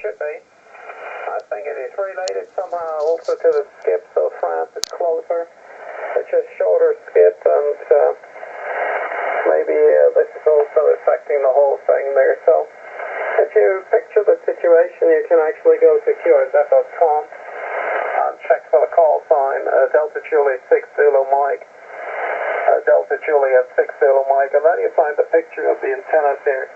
should be. I think it is related somehow also to the skip, so France is closer. It's just shorter skip, and maybe this is also affecting the whole thing there. So if you picture the situation, you can actually go to QSF.com and check for the call sign, Delta Juliet 6 Zulu Mike, Delta Juliet 6 Zulu Mike, and then you find the picture of the antennas here.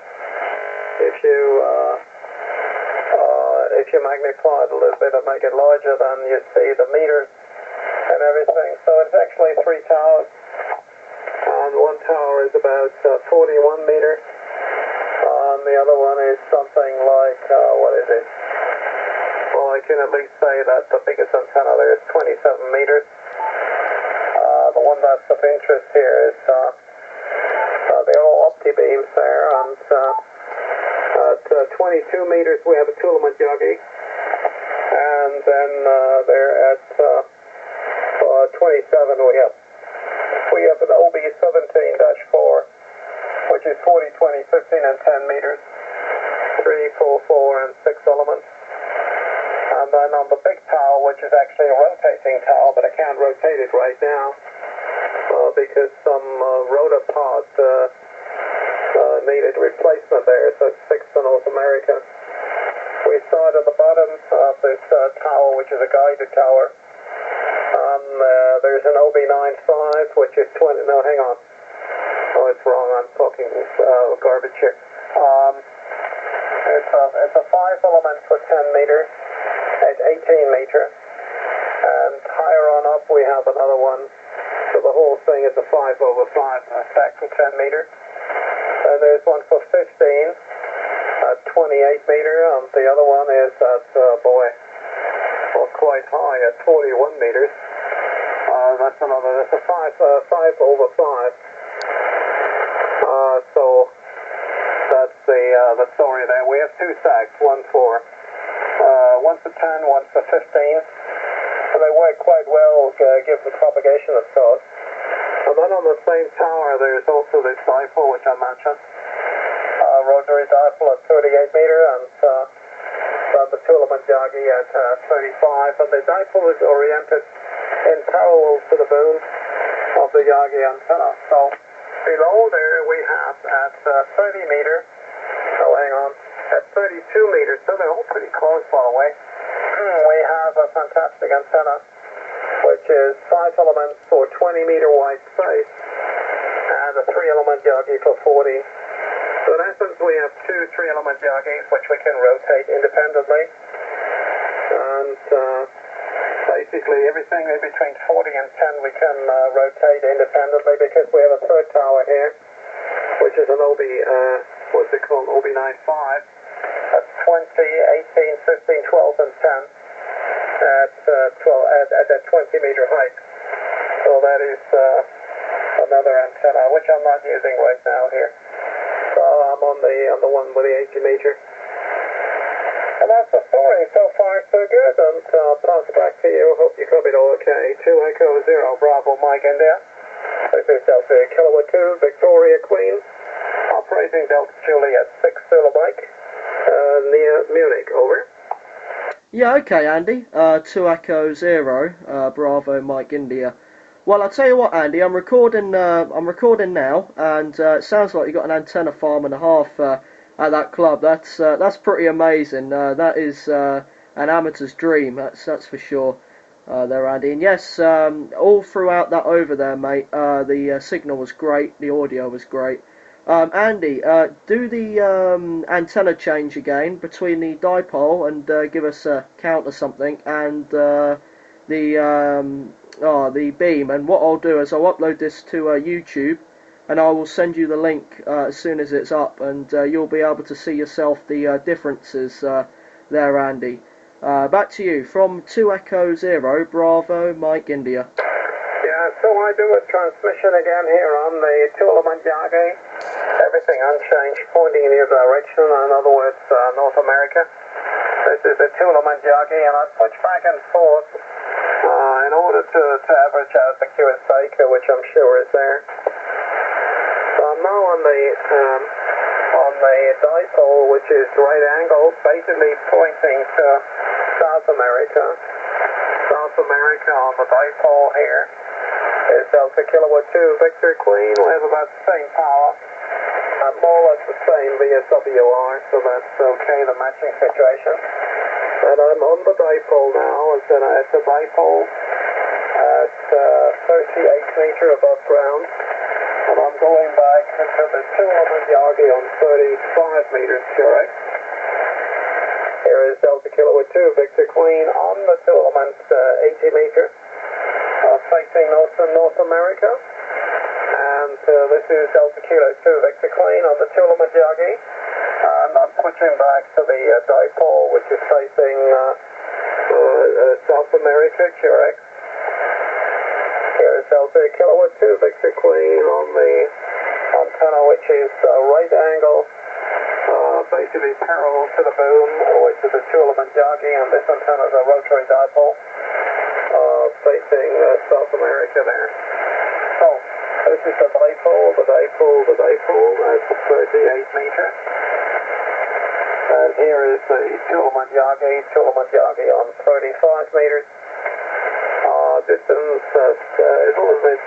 If you magnify it a little bit and make it larger, then you see the meters and everything. So it's actually 3 towers, and one tower is about 41 meters, and the other one is something like, what is it? Well, I can at least say that the biggest antenna there is 27 meters. The one that's of interest here is, they're all opti-beams there, and at 22 meters we have a Tulama Joggy, and then there at 27 we have an OB17-4, which is 40, 20, 15 and 10 meters, 3, 4, 4 and 6 elements. And then on the big tower, which is actually a rotating tower, but I can't rotate it right now because some rotor part needed replacement there, so it's fixed to North America. We start at the bottom of this tower, which is a guided tower. There's an OB95, which is 20, no, hang on. Oh, it's wrong, I'm talking garbage here. It's a 5 element for 10 meters at 18 meters. And higher on up we have another one. So the whole thing is a 5/5 stack for 10 meters. And there's one for 15 at 28 meter, and the other one is at, quite high at 41 meters. That's a 5/5. So that's the story there. We have 2 stacks, one for 10, one for 15. And they work quite well, give the propagation of thought. And then on the same tower, there's also this dipole, which I mentioned. Rotary dipole at 38 meter, and the Tulama Joggy at 35. And the dipole is oriented in parallel to the boom of the Yagi antenna. So below there we have at 30 meter, oh hang on, at 32 meters, so they're all pretty close by the way. We have a fantastic antenna, which is 5 elements for 20 meter wide space, and a 3 element Yagi for 40. So in essence we have 2 3 element Yagis which we can rotate independently, and basically everything in between 40 and 10 we can rotate independently, because we have a third tower here, which is an what's it called, OB95. That's 20, 18, 15, 12 and 10 at 20 meter height. So that is another antenna, which I'm not using right now here. So I'm on the one with the 80 meter. And that's the story. So far so good, and I'll pass it back to you. Hope you copied all okay. 2 Echo 0 Bravo Mike India. This is Delta Kilowatt 2 Victoria Queen, operating Delta Juliet 6 Zulu Mike, near Munich, over. Yeah, okay, Andy. 2 Echo 0 Bravo Mike India. Well, I'll tell you what, Andy. I'm recording now, and it sounds like you got an antenna farm and a half at that club. That's pretty amazing. That is an amateur's dream. That's for sure. There, Andy. And yes, all throughout that over there, mate. The signal was great. The audio was great. Andy, do the antenna change again between the dipole and give us a count or something, and the beam. And what I'll do is I'll upload this to YouTube, and I will send you the link as soon as it's up, and you'll be able to see yourself the differences there, Andy. Back to you from 2 Echo 0 Bravo Mike India. Yeah, so I do a transmission again here on the Tulama Joggy. Everything unchanged, pointing in your direction, in other words, North America. This is the Tulama Joggy, and I switch back and forth in order to average out the QSVQ, which I'm sure is there. So I'm now on the dipole, which is right angle, basically pointing to South America. South America on the dipole here is Delta Kilowatt 2 Victor Queen. We have about the same power, more or less the same VSWR, so that's okay, the matching situation. And I'm on the dipole now, it's a dipole at 38 meter above ground, and I'm going back into the 2-element Yagi on 35 meters QRX. Here is Delta Kilowatt 2 Victor Queen on the 2-element 80 meters, facing North America. And this is Delta Kilo 2 Victor Queen on the 2-element Yagi. And I'm switching back to the dipole, which is facing South America QRX. Here is Delta Kilowatt 2 Victor Queen on the antenna, which is right angle, basically parallel to the boom, which is a 2-element Yagi, and this antenna is a rotary dipole facing South America there. So, this is the dipole, that's 38 meters. And here is the 2-element Yagi on 35 meters. Distance is a little bit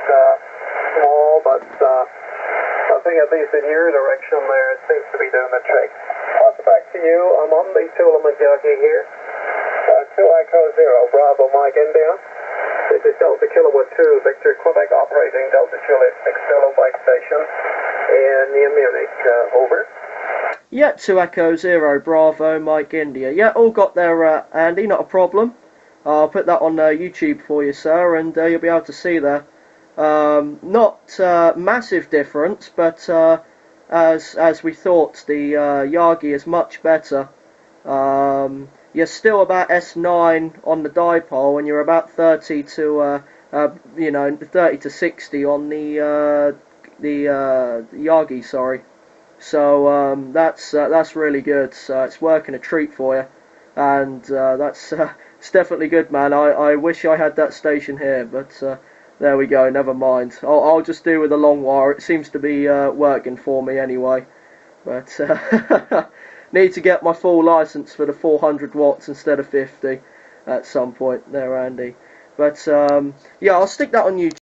small, but I think at least in your direction there, it seems to be doing the trick. I'll get back to you. I'm on the 2-element Yagi here. 2 Echo 0, Bravo Mike India. This is Delta Kilowatt 2 Victor Quebec operating Delta Juliet 6 Kilo bike station near Munich. Over. Yeah, 2 Echo 0, Bravo Mike India. Yeah, all got there, Andy, not a problem. I'll put that on YouTube for you, sir, and you'll be able to see there. Not massive difference, but as we thought, the Yagi is much better. You're still about S9 on the dipole, and you're about 30 to 30 to 60 on the Yagi. Sorry. So that's really good. So it's working a treat for you, and that's it's definitely good, man. I wish I had that station here, but there we go. Never mind. I'll just do with the long wire. It seems to be working for me anyway. But need to get my full license for the 400 watts instead of 50 at some point there, Andy. But yeah, I'll stick that on YouTube.